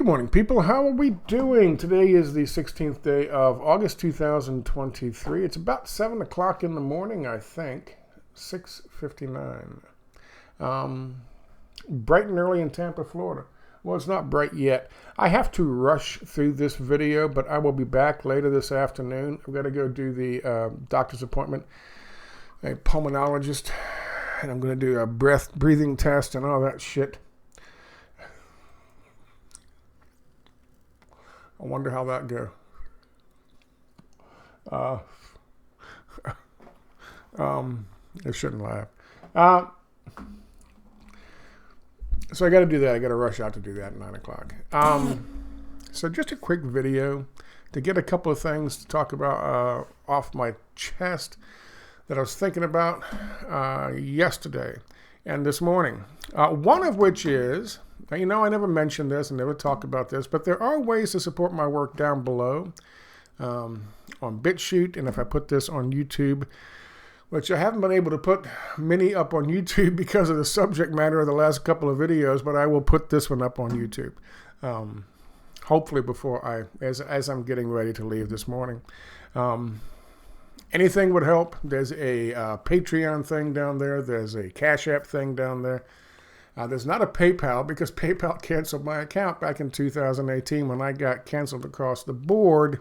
morning, people. How are we doing? Today is the 16th day of August 2023. It's about 7 o'clock in the morning, I think. 6:59. Bright and early in Tampa, Florida. Well, it's not bright yet. I have to rush through this video, but I will be back later this afternoon. I've got to go do the doctor's appointment, a pulmonologist, and I'm going to do a breathing test and all that shit. I wonder how that goes. I shouldn't laugh. So I got to do that. I got to rush out to do that at 9 o'clock. So just a quick video to get a couple of things to talk about off my chest that I was thinking about yesterday and this morning. One of which is, I never mentioned this and never talk about this, but there are ways to support my work down below on BitChute, and if I put this on YouTube, which I haven't been able to put many up on YouTube because of the subject matter of the last couple of videos, but I will put this one up on YouTube, hopefully before as I'm getting ready to leave this morning. Anything would help. There's a Patreon thing down there. There's a Cash App thing down there. There's not a PayPal because PayPal canceled my account back in 2018 when I got canceled across the board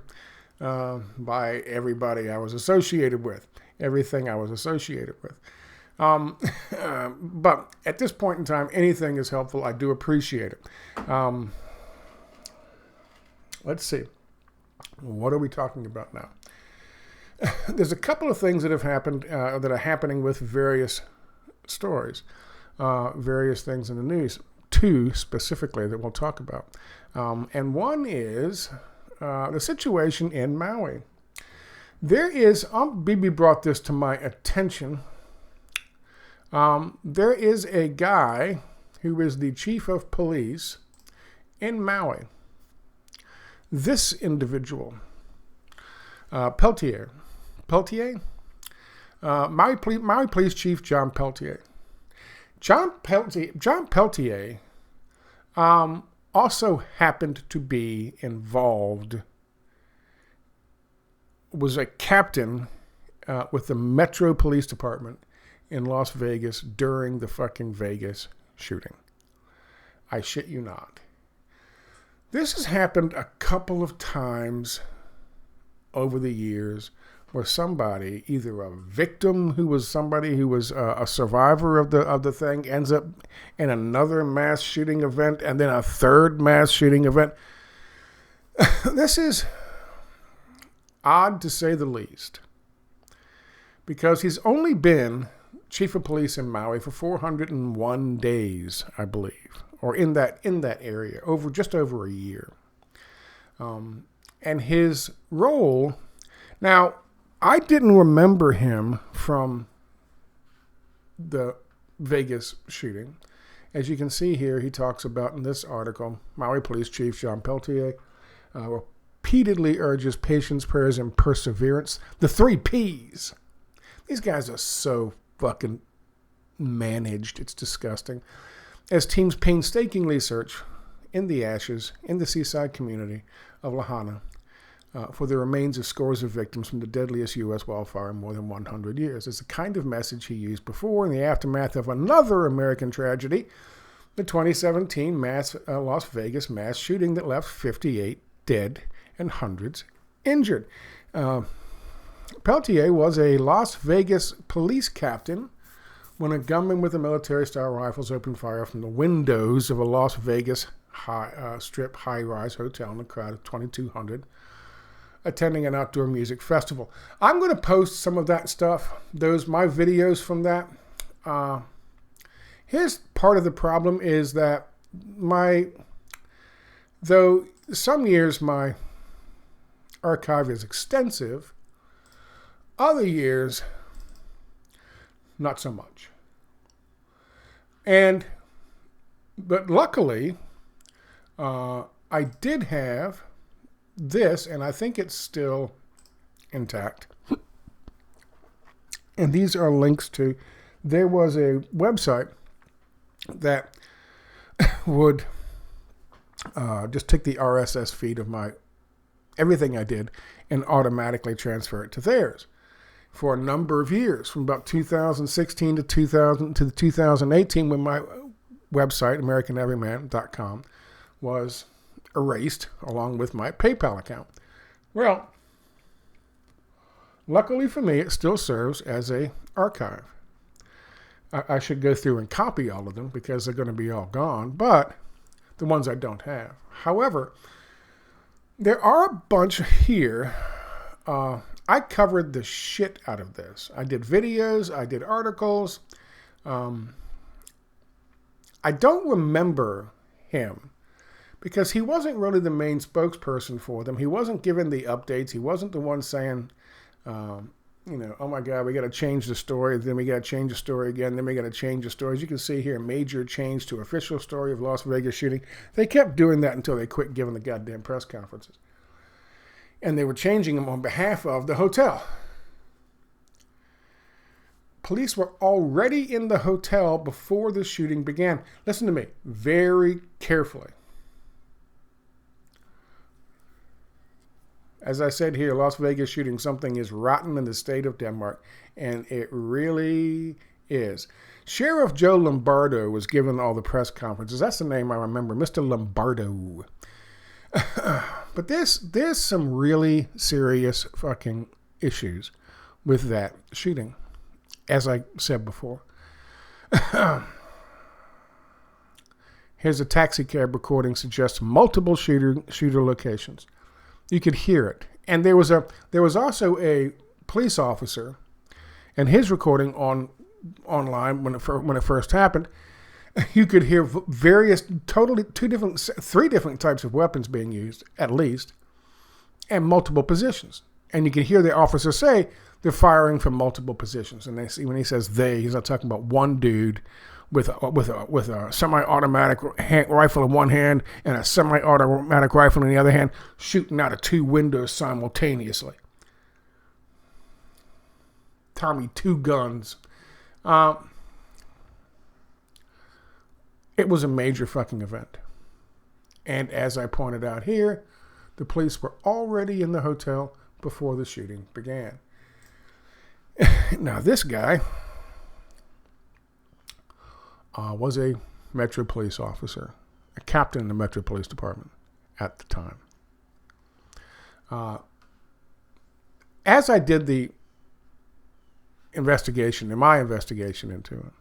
by everybody I was associated with, everything I was associated with. But at this point in time, anything is helpful. I do appreciate it. Let's see. What are we talking about now? There's a couple of things that have happened that are happening with various stories. Various things in the news, two specifically that we'll talk about. And one is the situation in Maui. There is, BB brought this to my attention. There is a guy who is the chief of police in Maui. This individual, Peltier, Maui Police Chief John Peltier. John Peltier also happened to be involved, was a captain with the Metro Police Department in Las Vegas during the fucking Vegas shooting. I shit you not. This has happened a couple of times over the years where somebody, either a victim who was somebody who was a survivor of the thing, ends up in another mass shooting event and then a third mass shooting event. This is odd to say the least, because he's only been chief of police in Maui for 401 days, I believe, or in that area, just over a year. And his role now. I didn't remember him from the Vegas shooting. As you can see here, he talks about in this article, Maui Police Chief John Peltier repeatedly urges patience, prayers, and perseverance. The 3 Ps. These guys are so fucking managed. It's disgusting. As teams painstakingly search in the ashes in the seaside community of Lahaina for the remains of scores of victims from the deadliest U.S. wildfire in more than 100 years. It's the kind of message he used before in the aftermath of another American tragedy, the 2017 Las Vegas mass shooting that left 58 dead and hundreds injured. Peltier was a Las Vegas police captain when a gunman with a military-style rifles opened fire from the windows of a Las Vegas strip high-rise hotel in a crowd of 2,200 attending an outdoor music festival. I'm going to post some of that stuff, my videos from that. Here's part of the problem is that though some years my archive is extensive, other years, not so much. But luckily, I did have this, and I think it's still intact. And these are links to, there was a website that would just take the RSS feed of everything I did and automatically transfer it to theirs for a number of years, from about 2016 to 2018, when my website, AmericanEveryman.com, was erased along with my PayPal account. Well, luckily for me, it still serves as an archive. I should go through and copy all of them because they're going to be all gone, but the ones I don't have. However, there are a bunch here. I covered the shit out of this. I did videos. I did articles. I don't remember him because he wasn't really the main spokesperson for them. He wasn't giving the updates. He wasn't the one saying, oh my God, we got to change the story. Then we got to change the story again. Then we got to change the story. As you can see here, major change to official story of Las Vegas shooting. They kept doing that until they quit giving the goddamn press conferences. And they were changing them on behalf of the hotel. Police were already in the hotel before the shooting began. Listen to me very carefully. As I said here, Las Vegas shooting, something is rotten in the state of Denmark, and it really is. Sheriff Joe Lombardo was given all the press conferences. That's the name I remember, Mr. Lombardo. But there's some really serious fucking issues with that shooting, as I said before. Here's a taxi cab recording suggests multiple shooter locations. You could hear it. And there was also a police officer, and his recording online when it first happened, you could hear various, three different types of weapons being used, at least, and multiple positions. And you could hear the officer say they're firing from multiple positions. And when he says they, he's not talking about one dude with a semi-automatic rifle in one hand and a semi-automatic rifle in the other hand, shooting out of two windows simultaneously. Tommy, two guns. It was a major fucking event. And as I pointed out here, the police were already in the hotel before the shooting began. Now, this guy was a Metro Police officer, a captain in the Metro Police Department at the time. As I did the investigation into it,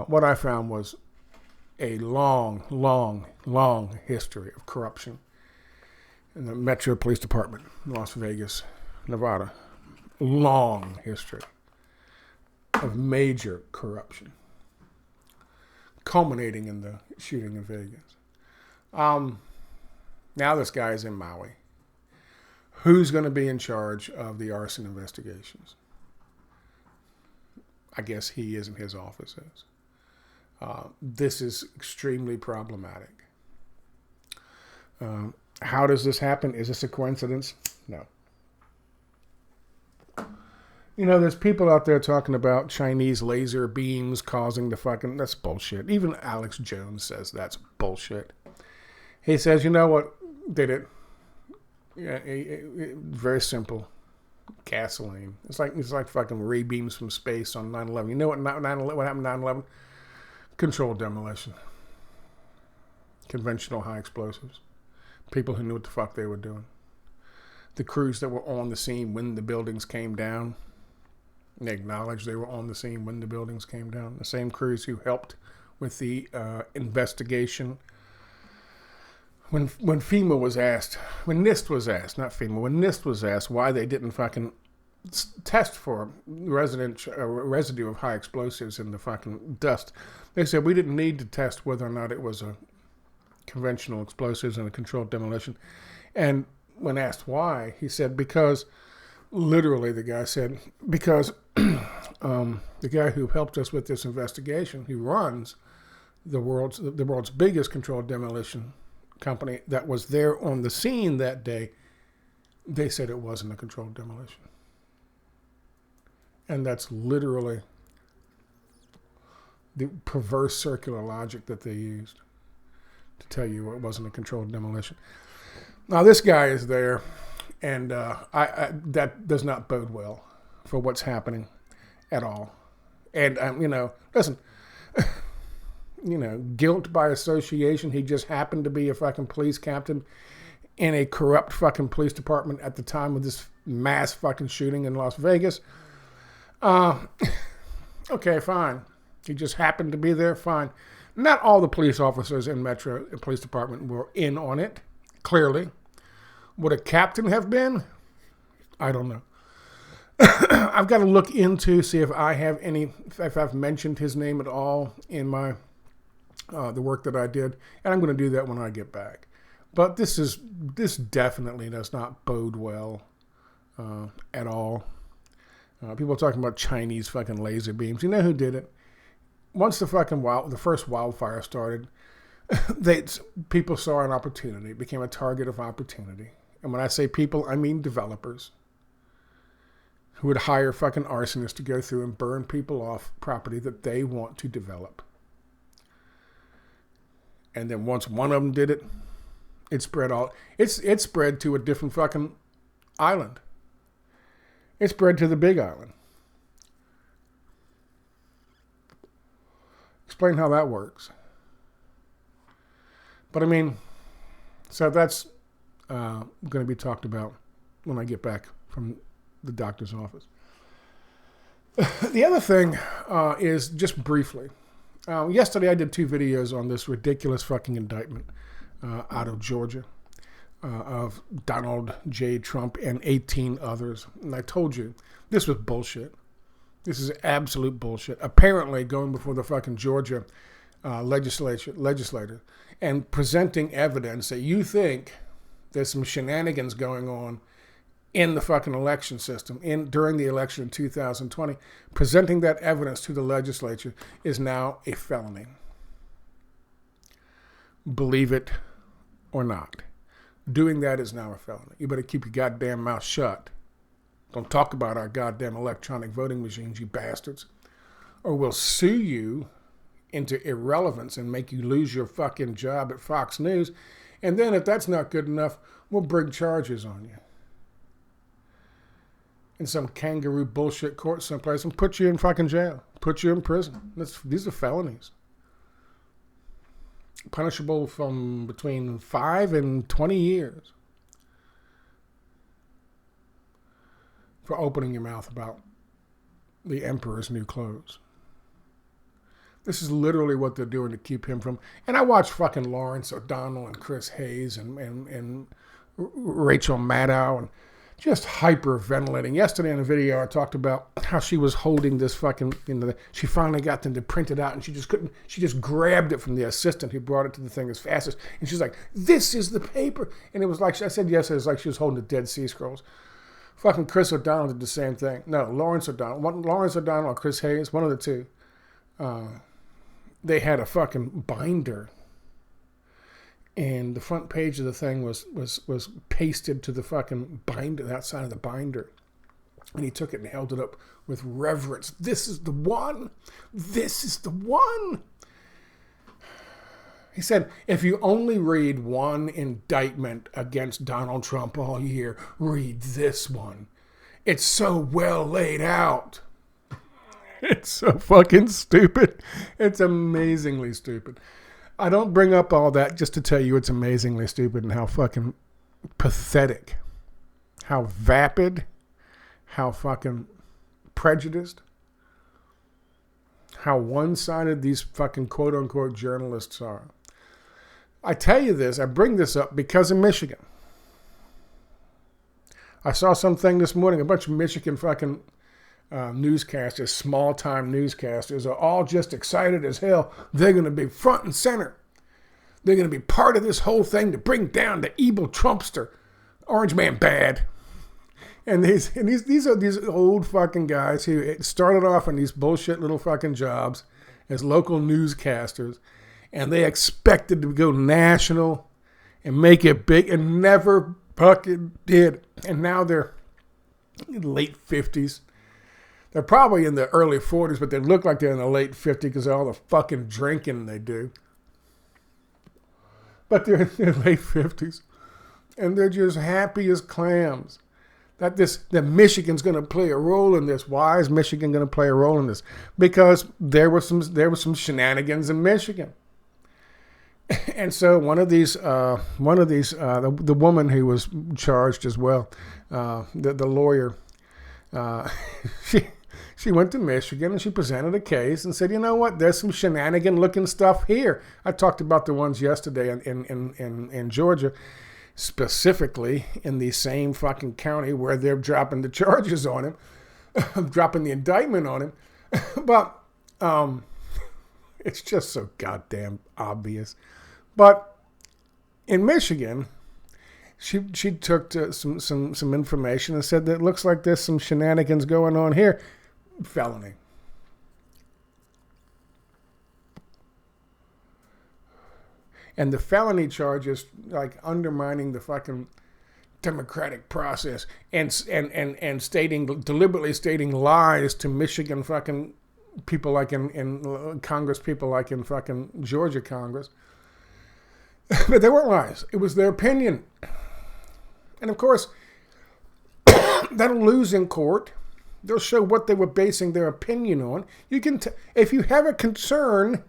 what I found was a long, long, long history of corruption in the Metro Police Department in Las Vegas, Nevada. Long history of major corruption, culminating in the shooting in Vegas. Now this guy is in Maui. Who's going to be in charge of the arson investigations? I guess he is and his office is. This is extremely problematic. How does this happen? Is this a coincidence? No. You know, there's people out there talking about Chinese laser beams causing the fucking... That's bullshit. Even Alex Jones says that's bullshit. He says, you know what did it? Yeah, very simple. Gasoline. It's like fucking ray beams from space on 9/11. You know what happened 9/11? Controlled demolition. Conventional high explosives. People who knew what the fuck they were doing. The crews that were on the scene when the buildings came down. They acknowledged they were on the scene when the buildings came down. The same crews who helped with the investigation. When FEMA was asked, when NIST was asked, not FEMA, when NIST was asked why they didn't fucking test for residue of high explosives in the fucking dust, they said we didn't need to test whether or not it was a conventional explosives and a controlled demolition. And when asked why, he said because... Literally, the guy said, because the guy who helped us with this investigation, who runs the world's biggest controlled demolition company that was there on the scene that day, they said it wasn't a controlled demolition. And that's literally the perverse circular logic that they used to tell you it wasn't a controlled demolition. Now this guy is there, and I that does not bode well for what's happening at all. And listen, guilt by association. He just happened to be a fucking police captain in a corrupt fucking police department at the time of this mass fucking shooting in Las Vegas. Okay, fine. He just happened to be there, fine. Not all the police officers in Metro Police Department were in on it, clearly. Would a captain have been? I don't know. I've got to look into, see if I've mentioned his name at all in my the work that I did, and I'm going to do that when I get back. But this definitely does not bode well at all. People are talking about Chinese fucking laser beams. You know who did it? Once the first wildfire started, people saw an opportunity. It became a target of opportunity. And when I say people, I mean developers who would hire fucking arsonists to go through and burn people off property that they want to develop. And then once one of them did it, it spread it spread to a different fucking island. It spread to the Big Island. Explain how that works. But I mean, so that's going to be talked about when I get back from the doctor's office. The other thing is just briefly. Yesterday I did 2 videos on this ridiculous fucking indictment out of Georgia of Donald J. Trump and 18 others. And I told you, this was bullshit. This is absolute bullshit. Apparently going before the fucking Georgia legislator and presenting evidence that you think there's some shenanigans going on in the fucking election system, during the election in 2020, presenting that evidence to the legislature is now a felony. Believe it or not. Doing that is now a felony. You better keep your goddamn mouth shut. Don't talk about our goddamn electronic voting machines, you bastards. Or we'll sue you into irrelevance and make you lose your fucking job at Fox News. And then if that's not good enough, we'll bring charges on you in some kangaroo bullshit court someplace and put you in fucking jail. Put you in prison. These are felonies. Punishable from between 5 and 20 years for opening your mouth about the emperor's new clothes. This is literally what they're doing to keep him from. And I watched fucking Lawrence O'Donnell and Chris Hayes and Rachel Maddow and just hyperventilating. Yesterday in a video, I talked about how she was holding this fucking, she finally got them to print it out and she just grabbed it from the assistant who brought it to the thing as fast as, and she's like, this is the paper. And it was like, I said yesterday, it was like she was holding the Dead Sea Scrolls. Fucking Chris O'Donnell did the same thing. No, Lawrence O'Donnell or Chris Hayes, one of the two. They had a fucking binder. And the front page of the thing was pasted to the fucking binder, that side of the binder. And he took it and held it up with reverence. This is the one. This is the one. He said, if you only read one indictment against Donald Trump all year, read this one. It's so well laid out. It's so fucking stupid. It's amazingly stupid. I don't bring up all that just to tell you it's amazingly stupid and how fucking pathetic, how vapid, how fucking prejudiced, how one-sided these fucking quote-unquote journalists are. I tell you this, I bring this up because of Michigan. I saw something this morning, a bunch of Michigan fucking newscasters, small-time newscasters are all just excited as hell. They're going to be front and center. They're going to be part of this whole thing to bring down the evil Trumpster. Orange man bad. And these are these old fucking guys who started off in these bullshit little fucking jobs as local newscasters, and they expected to go national and make it big and never fucking did. And now they're in the late 50s. They're probably in the early 40s, but they look like they're in the late 50s because of all the fucking drinking they do. but they're in their late 50s. And they're just happy as clams that Michigan's going to play a role in this. Why is Michigan going to play a role in this? Because there was some shenanigans in Michigan. And so the woman who was charged as well, the lawyer, she went to Michigan and she presented a case and said, you know what, there's some shenanigan looking stuff here. I talked about the ones yesterday in Georgia, specifically in the same fucking county where they're dropping the charges on him, dropping the indictment on him. But it's just so goddamn obvious. But in Michigan, she took some information and said that it looks like there's some shenanigans going on here. Felony. And the felony charge is like undermining the fucking democratic process and deliberately stating lies to Michigan fucking people like in Congress, people like in fucking Georgia Congress. But they weren't lies. It was their opinion. And of course, that'll lose in court. They'll show what they were basing their opinion on. You can, if you have a concern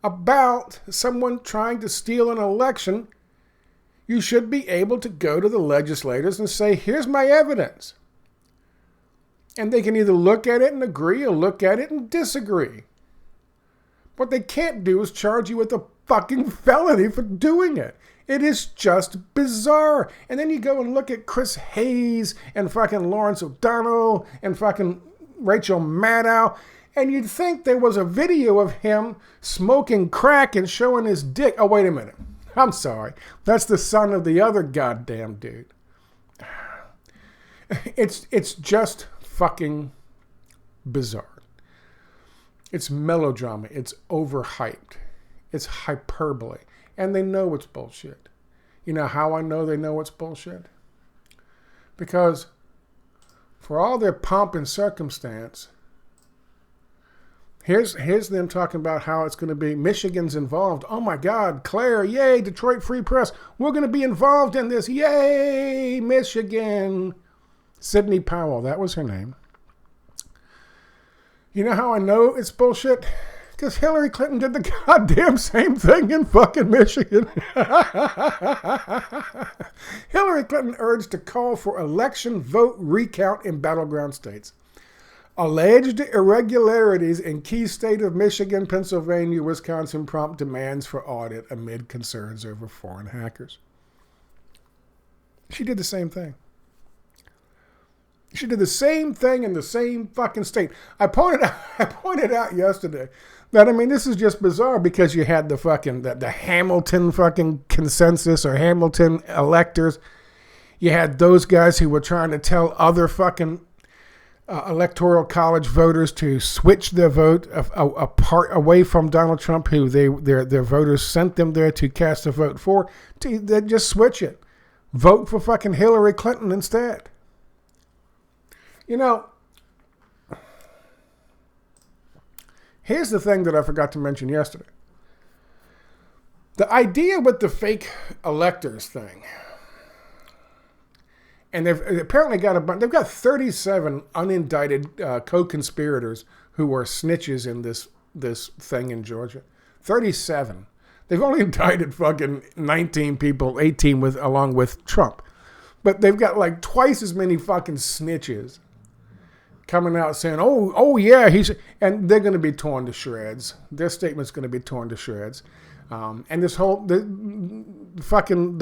about someone trying to steal an election, you should be able to go to the legislators and say, here's my evidence. And they can either look at it and agree or look at it and disagree. What they can't do is charge you with a fucking felony for doing it. It is just bizarre. And then you go and look at Chris Hayes and fucking Lawrence O'Donnell and fucking Rachel Maddow, and you'd think there was a video of him smoking crack and showing his dick. Oh, wait a minute. I'm sorry. That's the son of the other goddamn dude. It's just fucking bizarre. It's melodrama. It's overhyped. It's hyperbole. And they know it's bullshit. You know how I know they know it's bullshit? Because for all their pomp and circumstance, here's them talking about how it's going to be Michigan's involved. Oh my God, Claire, yay, Detroit Free Press. We're going to be involved in this. Yay, Michigan. Sidney Powell, that was her name. You know how I know it's bullshit? Because Hillary Clinton did the goddamn same thing in fucking Michigan. Hillary Clinton urged a call for election vote recount in battleground states. Alleged irregularities in key state of Michigan, Pennsylvania, Wisconsin prompt demands for audit amid concerns over foreign hackers. She did the same thing. She did the same thing in the same fucking state. I pointed out yesterday that, I mean, this is just bizarre because you had the fucking, the Hamilton fucking consensus or Hamilton electors. You had those guys who were trying to tell other fucking electoral college voters to switch their vote apart away from Donald Trump, who their voters sent them there to cast a vote for. They just switch it. Vote for fucking Hillary Clinton instead. You know, here's the thing that I forgot to mention yesterday. The idea with the fake electors thing, and they've apparently they've got 37 unindicted co-conspirators who were snitches in this thing in Georgia. 37. They've only indicted fucking 19 people, 18 along with Trump. But they've got like twice as many fucking snitches coming out saying, oh yeah, and they're going to be torn to shreds. Their statement's going to be torn to shreds. And this whole, the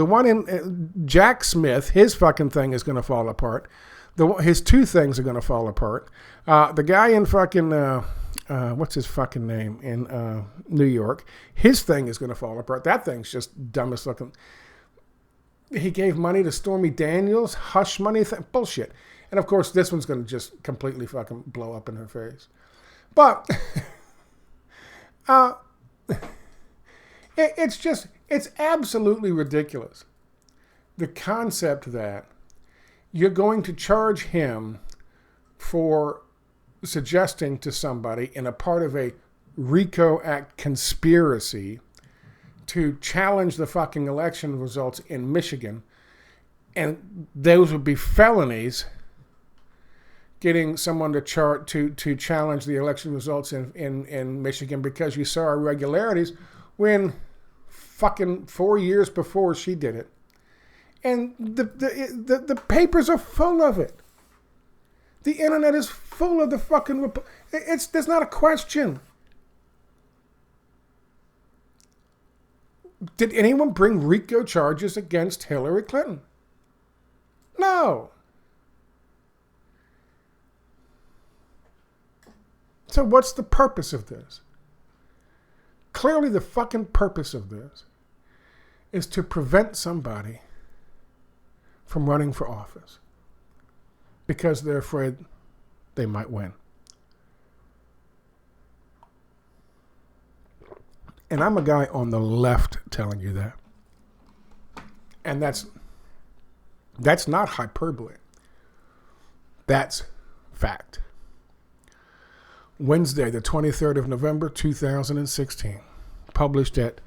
one in Jack Smith, his fucking thing is going to fall apart. His two things are going to fall apart. The guy in fucking, what's his fucking name in New York, his thing is going to fall apart. That thing's just dumb as fucking. He gave money to Stormy Daniels, hush money, bullshit. And of course, this one's going to just completely fucking blow up in her face. But it's absolutely ridiculous. The concept that you're going to charge him for suggesting to somebody in a part of a RICO Act conspiracy to challenge the fucking election results in Michigan, and those would be felonies. Getting someone to challenge the election results in Michigan because you saw irregularities when fucking 4 years before she did it. And the papers are full of it. The internet is full of the fucking... There's not a question. Did anyone bring RICO charges against Hillary Clinton? No. So what's the purpose of this? Clearly the fucking purpose of this is to prevent somebody from running for office because they're afraid they might win. And I'm a guy on the left telling you that. And that's not hyperbole. That's fact. Wednesday, the 23rd of November, 2016. Published at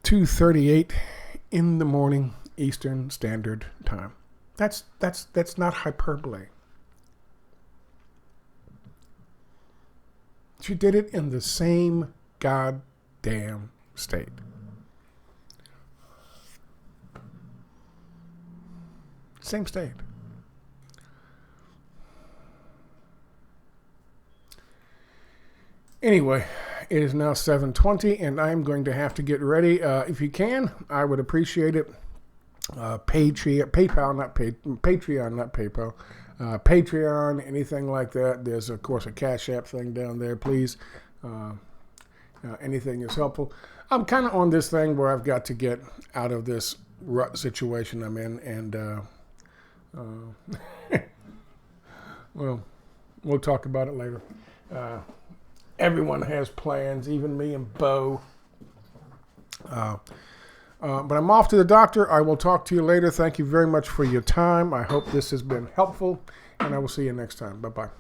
2:38 in the morning Eastern Standard Time. That's not hyperbole. She did it in the same goddamn state. Same state. Anyway, it is now 7:20, and I'm going to have to get ready. If you can, I would appreciate it. Patreon, not PayPal. Patreon, anything like that. There's, of course, a Cash App thing down there. Please, anything is helpful. I'm kind of on this thing where I've got to get out of this rut situation I'm in, and well, we'll talk about it later. Everyone has plans, even me and Bo. But I'm off to the doctor. I will talk to you later. Thank you very much for your time. I hope this has been helpful, and I will see you next time. Bye-bye.